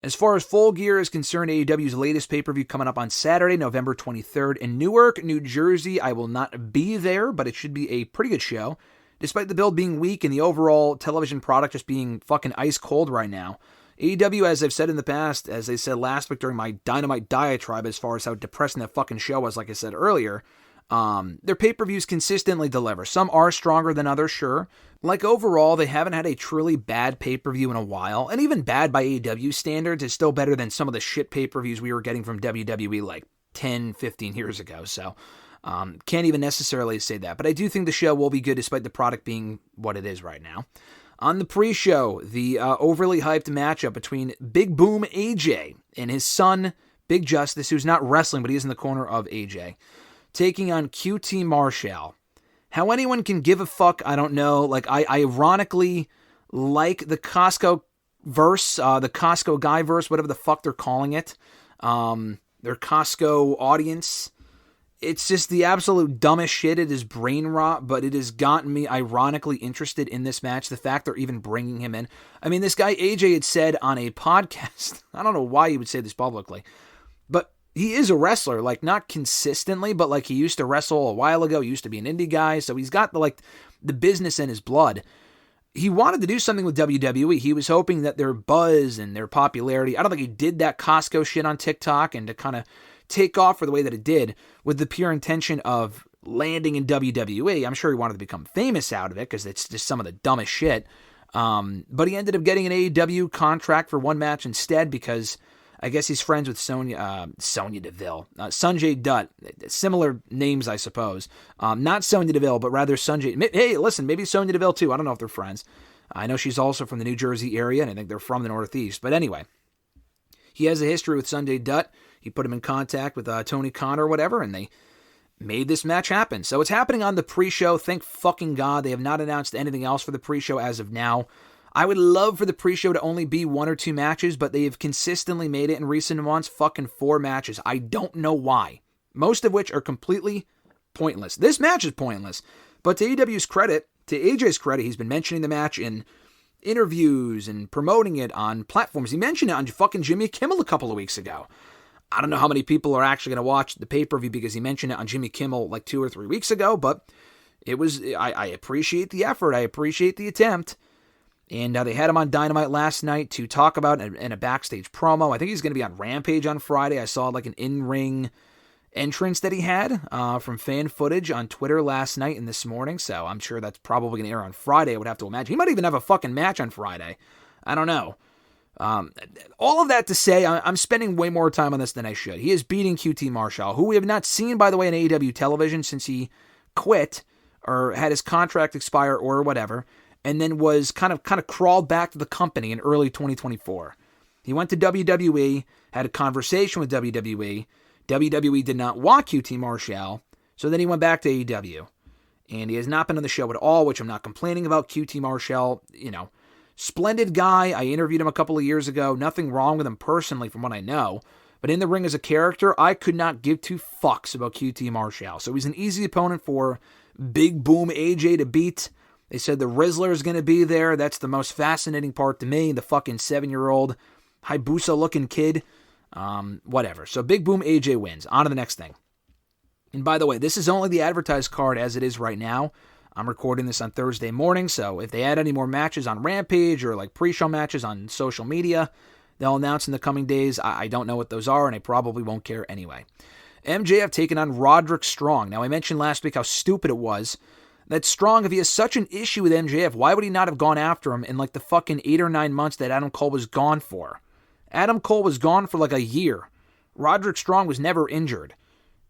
As far as Full Gear is concerned, AEW's latest pay-per-view coming up on Saturday, November 23rd in Newark, New Jersey. I will not be there, but it should be a pretty good show. Despite the build being weak and the overall television product just being fucking ice cold right now, AEW, as I've said in the past, as I said last week during my Dynamite diatribe as far as how depressing that fucking show was, like I said earlier, their pay-per-views consistently deliver. Some are stronger than others, sure. Like overall, they haven't had a truly bad pay-per-view in a while, and even bad by AEW standards is still better than some of the shit pay-per-views we were getting from WWE like 10, 15 years ago, so can't even necessarily say that. But I do think the show will be good despite the product being what it is right now. On the pre-show, the overly hyped matchup between Big Boom AJ and his son, Big Justice, who's not wrestling, but he is in the corner of AJ, taking on QT Marshall. How anyone can give a fuck, I don't know. Like, I ironically like the Costco verse, the Costco guy verse, whatever the fuck they're calling it. Their Costco audience. It's just the absolute dumbest shit. It is brain rot, but it has gotten me ironically interested in this match. The fact they're even bringing him in. I mean, this guy AJ had said on a podcast, I don't know why he would say this publicly, but he is a wrestler, like not consistently, but like he used to wrestle a while ago. He used to be an indie guy, so he's got the business in his blood. He wanted to do something with WWE. He was hoping that their buzz and their popularity, I don't think he did that Costco shit on TikTok and to kind of take off for the way that it did with the pure intention of landing in WWE. I'm sure he wanted to become famous out of it because it's just some of the dumbest shit. But he ended up getting an AEW contract for one match instead because I guess he's friends with Sonya Deville, Sanjay Dutt, similar names, I suppose. Not Sonya Deville, but rather Sanjay. Hey, listen, maybe Sonya Deville too. I don't know if they're friends. I know she's also from the New Jersey area, and I think they're from the Northeast. But anyway, he has a history with Sanjay Dutt. He put him in contact with Tony Khan or whatever, and they made this match happen. So it's happening on the pre-show. Thank fucking God. They have not announced anything else for the pre-show as of now. I would love for the pre-show to only be 1 or 2 matches, but they have consistently made it in recent months fucking 4 matches. I don't know why. Most of which are completely pointless. This match is pointless. But to AEW's credit, to AJ's credit, he's been mentioning the match in interviews and promoting it on platforms. He mentioned it on fucking Jimmy Kimmel a couple of weeks ago. I don't know how many people are actually going to watch the pay-per-view because he mentioned it on Jimmy Kimmel like 2 or 3 weeks ago, but it was, I appreciate the effort. I appreciate the attempt. And they had him on Dynamite last night to talk about in a backstage promo. I think he's going to be on Rampage on Friday. I saw like an in-ring entrance that he had from fan footage on Twitter last night and this morning, so I'm sure that's probably going to air on Friday, I would have to imagine. He might even have a fucking match on Friday. I don't know. All of that to say, I'm spending way more time on this than I should. He is beating QT Marshall, who we have not seen, by the way, on AEW television since he quit or had his contract expire or whatever, and then was kind of crawled back to the company in early 2024. He went to WWE, had a conversation with WWE. WWE did not want QT Marshall, so then he went back to AEW. And he has not been on the show at all, which I'm not complaining about. QT Marshall, splendid guy. I interviewed him a couple of years ago. Nothing wrong with him personally from what I know. But in the ring as a character, I could not give 2 fucks about QT Marshall. So he's an easy opponent for Big Boom AJ to beat. They said the Rizzler is going to be there. That's the most fascinating part to me. The fucking 7-year-old Hayabusa-looking kid. Whatever. So Big Boom AJ wins. On to the next thing. And by the way, this is only the advertised card as it is right now. I'm recording this on Thursday morning, so if they add any more matches on Rampage or like pre-show matches on social media, they'll announce in the coming days. I don't know what those are, and I probably won't care anyway. MJF taking on Roderick Strong. Now, I mentioned last week how stupid it was that Strong, if he has such an issue with MJF, why would he not have gone after him in like the fucking 8 or 9 months that Adam Cole was gone for? Adam Cole was gone for like a year. Roderick Strong was never injured.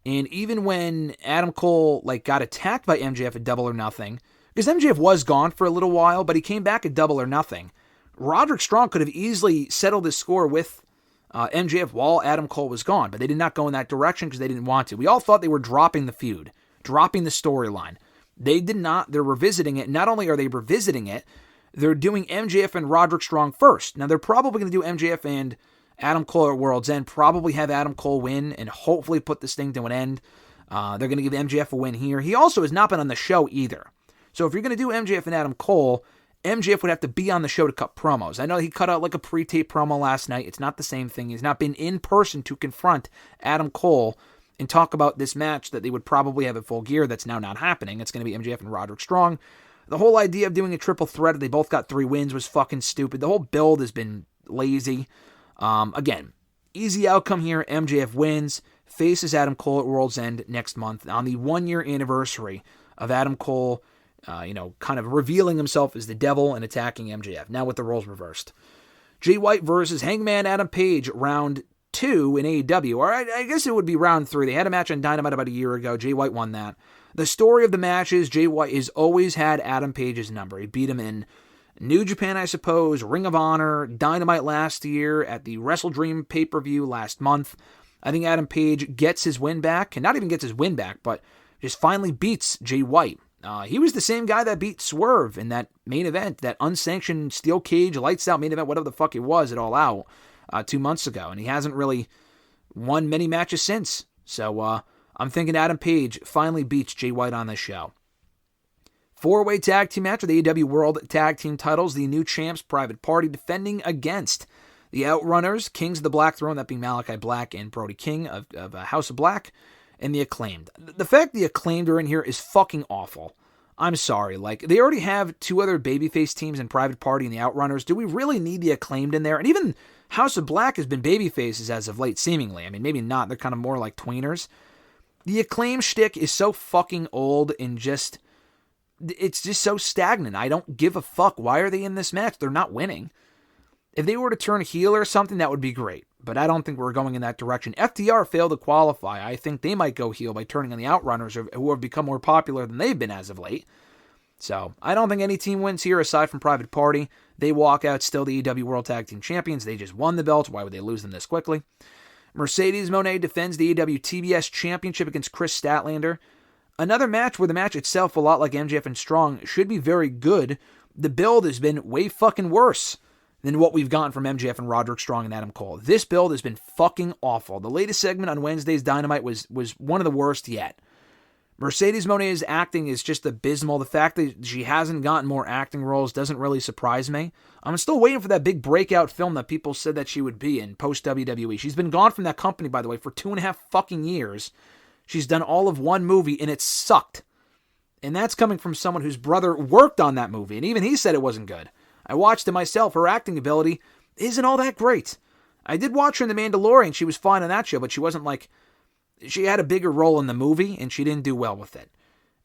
And even when Adam Cole got attacked by MJF at Double or Nothing, because MJF was gone for a little while, but he came back at Double or Nothing, Roderick Strong could have easily settled his score with MJF while Adam Cole was gone, but they did not go in that direction because they didn't want to. We all thought they were dropping the feud, dropping the storyline. They did not. They're revisiting it. Not only are they revisiting it, they're doing MJF and Roderick Strong first. Now, they're probably going to do MJF and Adam Cole at World's End, probably have Adam Cole win and hopefully put this thing to an end. They're going to give MJF a win here. He also has not been on the show either. So if you're going to do MJF and Adam Cole, MJF would have to be on the show to cut promos. I know he cut out like a pre-tape promo last night. It's not the same thing. He's not been in person to confront Adam Cole and talk about this match that they would probably have at Full Gear that's now not happening. It's going to be MJF and Roderick Strong. The whole idea of doing a triple threat, they both got 3 wins, was fucking stupid. The whole build has been lazy. Again, easy outcome here. MJF wins, faces Adam Cole at World's End next month on the 1-year anniversary of Adam Cole kind of revealing himself as the devil and attacking MJF. Now with the roles reversed. Jay White versus Hangman Adam Page, round 2 in AEW. Or I guess it would be round 3. They had a match on Dynamite about a year ago. Jay White won that. The story of the match is Jay White has always had Adam Page's number. He beat him in New Japan, I suppose, Ring of Honor, Dynamite last year, at the WrestleDream pay-per-view last month. I think Adam Page gets his win back, and not even gets his win back, but just finally beats Jay White. He was the same guy that beat Swerve in that main event, that unsanctioned steel cage, lights out main event, whatever the fuck it was at All Out 2 months ago. And he hasn't really won many matches since. So I'm thinking Adam Page finally beats Jay White on this show. 4-way tag team match with the AEW World Tag Team titles. The new champs, Private Party, defending against the Outrunners, Kings of the Black Throne, that being Malachi Black and Brody King of House of Black, and the Acclaimed. The fact the Acclaimed are in here is fucking awful. I'm sorry. Like, they already have 2 other babyface teams in Private Party and the Outrunners. Do we really need the Acclaimed in there? And even House of Black has been babyfaces as of late, seemingly. I mean, maybe not. They're kind of more like tweeners. The Acclaimed shtick is so fucking old and it's just so stagnant. I don't give a fuck. Why are they in this match? They're not winning. If they were to turn heel or something, that would be great. But I don't think we're going in that direction. FTR failed to qualify. I think they might go heel by turning on the Outrunners, who have become more popular than they've been as of late. So I don't think any team wins here aside from Private Party. They walk out still the AEW World Tag Team Champions. They just won the belts. Why would they lose them this quickly? Mercedes Moné defends the AEW TBS Championship against Chris Statlander. Another match where the match itself, a lot like MJF and Strong, should be very good. The build has been way fucking worse than what we've gotten from MJF and Roderick Strong and Adam Cole. This build has been fucking awful. The latest segment on Wednesday's Dynamite was one of the worst yet. Mercedes Moné's acting is just abysmal. The fact that she hasn't gotten more acting roles doesn't really surprise me. I'm still waiting for that big breakout film that people said that she would be in post-WWE. She's been gone from that company, by the way, for 2.5 fucking years. She's done all of one movie, and it sucked. And that's coming from someone whose brother worked on that movie, and even he said it wasn't good. I watched it myself. Her acting ability isn't all that great. I did watch her in The Mandalorian. She was fine on that show, but she wasn't like... She had a bigger role in the movie, and she didn't do well with it.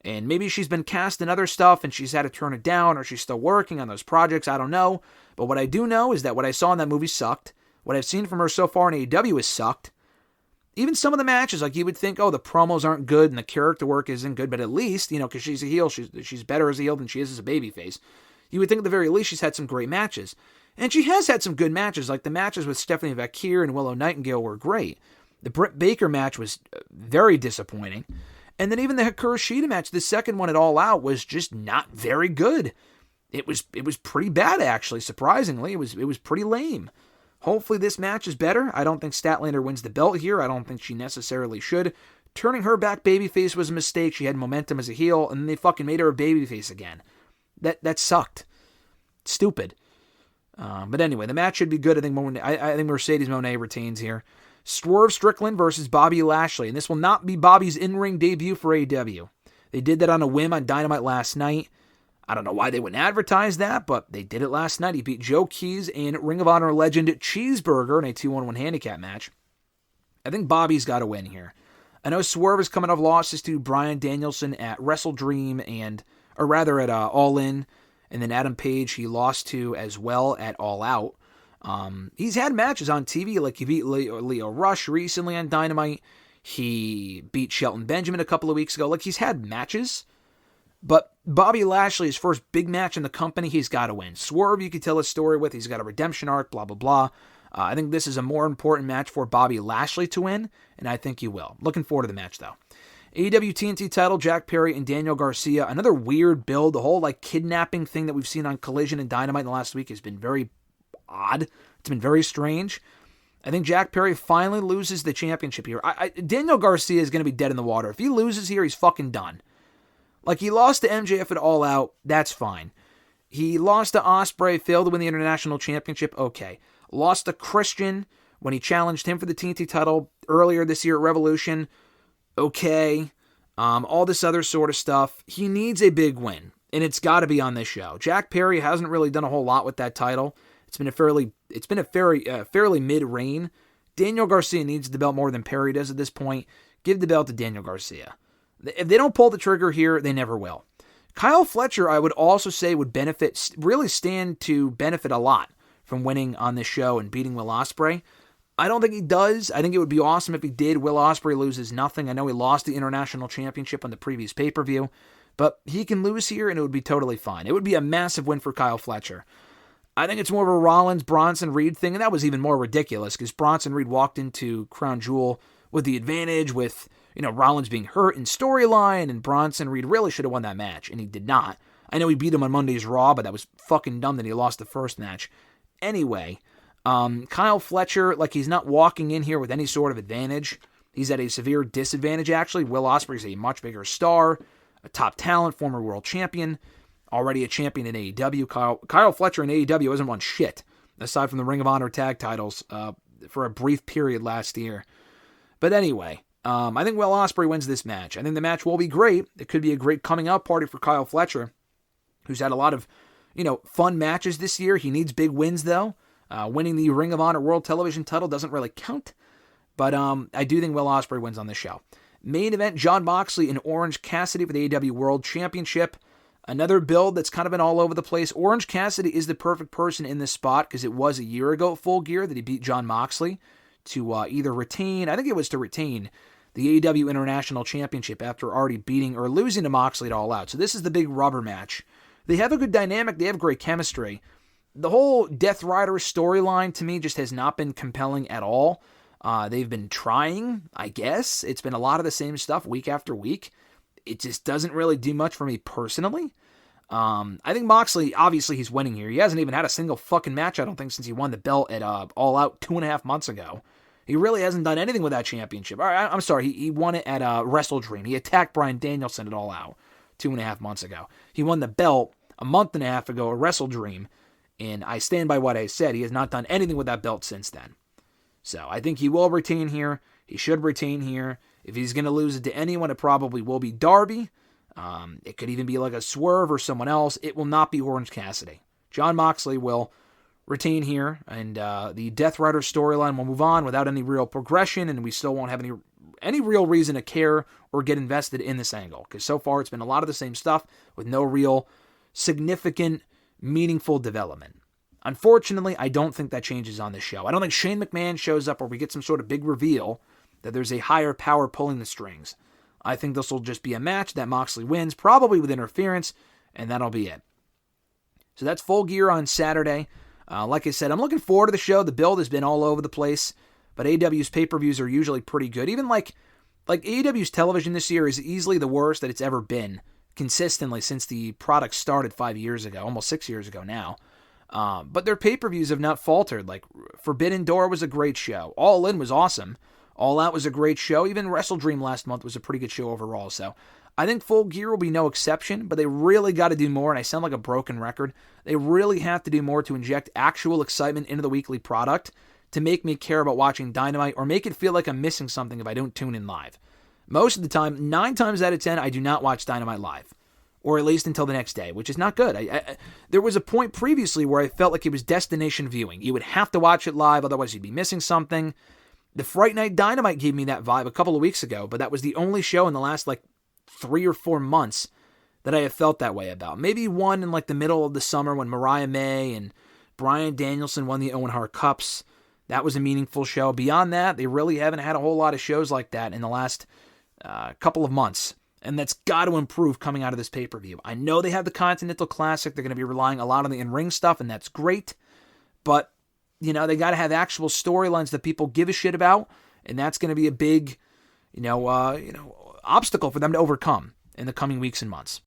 And maybe she's been cast in other stuff, and she's had to turn it down, or she's still working on those projects. I don't know. But what I do know is that what I saw in that movie sucked. What I've seen from her so far in AEW has sucked. Even some of the matches, like you would think, oh, the promos aren't good, and the character work isn't good, but at least, because she's a heel, she's better as a heel than she is as a babyface. You would think at the very least she's had some great matches. And she has had some good matches, like the matches with Stephanie Vakir and Willow Nightingale were great. The Britt Baker match was very disappointing. And then even the Hikaru Shida match, the second one at All Out, was just not very good. It was pretty bad, actually, surprisingly. It was pretty lame. Hopefully this match is better. I don't think Statlander wins the belt here. I don't think she necessarily should. Turning her back babyface was a mistake. She had momentum as a heel, and then they fucking made her a babyface again. That sucked. Stupid. But anyway, the match should be good. I think Mercedes Moné retains here. Swerve Strickland versus Bobby Lashley. And this will not be Bobby's in-ring debut for AEW. They did that on a whim on Dynamite last night. I don't know why they wouldn't advertise that, but they did it last night. He beat Joe Keys and Ring of Honor legend Cheeseburger in a 2-on-1 handicap match. I think Bobby's got to win here. I know Swerve is coming off losses to Bryan Danielson at WrestleDream at All In. And then Adam Page he lost to as well at All Out. He's had matches on TV, like he beat Leo Rush recently on Dynamite. He beat Shelton Benjamin a couple of weeks ago. Like, he's had matches. But Bobby Lashley, his first big match in the company, he's got to win. Swerve, you could tell his story with. He's got a redemption arc, blah, blah, blah. I think this is a more important match for Bobby Lashley to win, and I think he will. Looking forward to the match, though. AEW TNT title, Jack Perry and Daniel Garcia. Another weird build. The whole kidnapping thing that we've seen on Collision and Dynamite in the last week has been very odd. It's been very strange. I think Jack Perry finally loses the championship here. Daniel Garcia is going to be dead in the water. If he loses here, he's fucking done. Like, he lost to MJF at All Out. That's fine. He lost to Ospreay, failed to win the International Championship, okay. Lost to Christian when he challenged him for the TNT title earlier this year at Revolution, okay. All this other sort of stuff. He needs a big win, and it's got to be on this show. Jack Perry hasn't really done a whole lot with that title. It's been a fairly mid-reign. Daniel Garcia needs the belt more than Perry does at this point. Give the belt to Daniel Garcia. If they don't pull the trigger here, they never will. Kyle Fletcher, I would also say, would stand to benefit a lot from winning on this show and beating Will Ospreay. I don't think he does. I think it would be awesome if he did. Will Ospreay loses nothing. I know he lost the International Championship on the previous pay-per-view, but he can lose here and it would be totally fine. It would be a massive win for Kyle Fletcher. I think it's more of a Rollins-Bronson Reed thing, and that was even more ridiculous because Bronson Reed walked into Crown Jewel with the advantage with, Rollins being hurt in storyline, and Bronson Reed really should have won that match, and he did not. I know he beat him on Monday's Raw, but that was fucking dumb that he lost the first match. Anyway, Kyle Fletcher, he's not walking in here with any sort of advantage. He's at a severe disadvantage, actually. Will Ospreay's a much bigger star, a top talent, former world champion, already a champion in AEW. Kyle Fletcher in AEW hasn't won shit, aside from the Ring of Honor tag titles for a brief period last year. But anyway, I think Will Ospreay wins this match. I think the match will be great. It could be a great coming out party for Kyle Fletcher, who's had a lot of, fun matches this year. He needs big wins, though. Winning the Ring of Honor World Television title doesn't really count. But I do think Will Ospreay wins on this show. Main event, Jon Moxley and Orange Cassidy for the AEW World Championship. Another build that's kind of been all over the place. Orange Cassidy is the perfect person in this spot because it was a year ago at Full Gear that he beat Jon Moxley to either retain, I think it was to retain, the AEW International Championship after already beating or losing to Moxley at All Out. So this is the big rubber match. They have a good dynamic. They have great chemistry. The whole Death Rider storyline to me just has not been compelling at all. They've been trying, I guess. It's been a lot of the same stuff week after week. It just doesn't really do much for me personally. I think Moxley, obviously he's winning here. He hasn't even had a single fucking match, I don't think, since he won the belt at All Out 2.5 months ago. He really hasn't done anything with that championship. I'm sorry, he won it at WrestleDream. He attacked Bryan Danielson at All Out 2.5 months ago. He won the belt a month and a half ago at WrestleDream, and I stand by what I said. He has not done anything with that belt since then. So I think he will retain here. He should retain here. If he's going to lose it to anyone, it probably will be Darby. It could even be like a Swerve or someone else. It will not be Orange Cassidy. Jon Moxley will retain here, and the Death Rider storyline will move on without any real progression, and we still won't have any real reason to care or get invested in this angle, because so far it's been a lot of the same stuff with no real significant, meaningful development. Unfortunately, I don't think that changes on this show. I don't think Shane McMahon shows up or we get some sort of big reveal that there's a higher power pulling the strings. I think this will just be a match that Moxley wins, probably with interference, and that'll be it. So that's Full Gear on Saturday. Like I said, I'm looking forward to the show. The build has been all over the place, but AEW's pay-per-views are usually pretty good. Even like AEW's television this year is easily the worst that it's ever been, consistently since the product started 5 years ago, almost 6 years ago now. But their pay-per-views have not faltered. Like, Forbidden Door was a great show. All In was awesome. All Out was a great show. Even WrestleDream last month was a pretty good show overall. So I think Full Gear will be no exception, but they really got to do more, and I sound like a broken record. They really have to do more to inject actual excitement into the weekly product to make me care about watching Dynamite or make it feel like I'm missing something if I don't tune in live. Most of the time, 9 times out of 10, I do not watch Dynamite live, or at least until the next day, which is not good. There was a point previously where I felt like it was destination viewing. You would have to watch it live, otherwise you'd be missing something. The Fright Night Dynamite gave me that vibe a couple of weeks ago, but that was the only show in the last 3 or 4 months that I have felt that way about. Maybe one in the middle of the summer when Mariah May and Bryan Danielson won the Owen Hart Cups. That was a meaningful show. Beyond that, they really haven't had a whole lot of shows like that in the last couple of months. And that's got to improve coming out of this pay-per-view. I know they have the Continental Classic. They're going to be relying a lot on the in-ring stuff, and that's great. But, they got to have actual storylines that people give a shit about, and that's going to be a big, obstacle for them to overcome in the coming weeks and months.